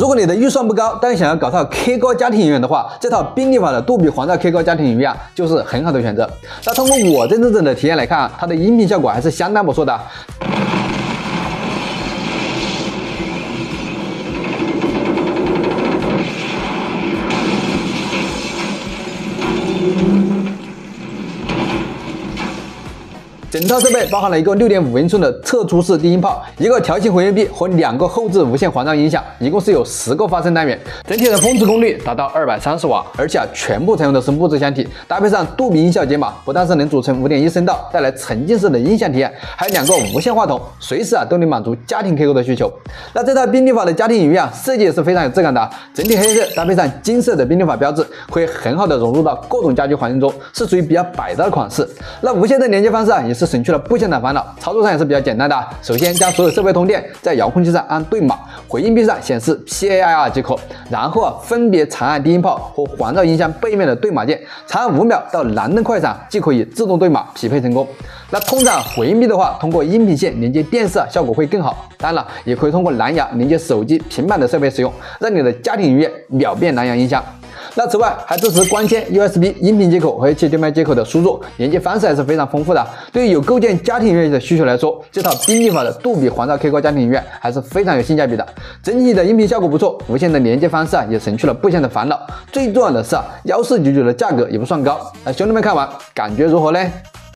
如果你的预算不高，但是想要搞套 K 歌家庭影院的话，这套宾利法的杜比环绕 K 歌家庭影院啊，就是很好的选择。那通过我真正的体验来看啊，它的音频效果还是相当不错的。 整套设备包含了一个6.5英寸的侧出式低音炮，一个调性回音壁和2个后置无线环绕音响，一共是有10个发声单元，整体的峰值功率达到230瓦，而且全部采用的是木质箱体，搭配上杜比音效解码，不但是能组成5.1声道，带来沉浸式的音响体验，还有2个无线话筒，随时都能满足家庭 K 歌的需求。那这套宾利法的家庭影院啊，设计也是非常有质感的，整体黑色搭配上金色的宾利法标志，可以很好的融入到各种家居环境中，是属于比较百搭的款式。那无线的连接方式啊，也是 省去了不相的烦恼，操作上也是比较简单的。首先将所有设备通电，在遥控器上按对码，回音壁上显示 PAIR 即可。然后分别长按低音炮和环绕音箱背面的对码键，长按5秒到蓝灯快闪即可以自动对码匹配成功。那通常回音壁的话，通过音频线连接电视效果会更好。当然，也可以通过蓝牙连接手机、平板的设备使用，让你的家庭音乐秒变蓝牙音箱。 那此外还支持光纤、USB 音频接口和 HDMI 接口的输入，连接方式还是非常丰富的。对于有构建家庭音乐的需求来说，这套宾利法的杜比环绕 K 歌家庭音乐还是非常有性价比的。整体的音频效果不错，无线的连接方式啊也省去了部线的烦恼。最重要的是啊，1499的价格也不算高。那兄弟们看完感觉如何呢？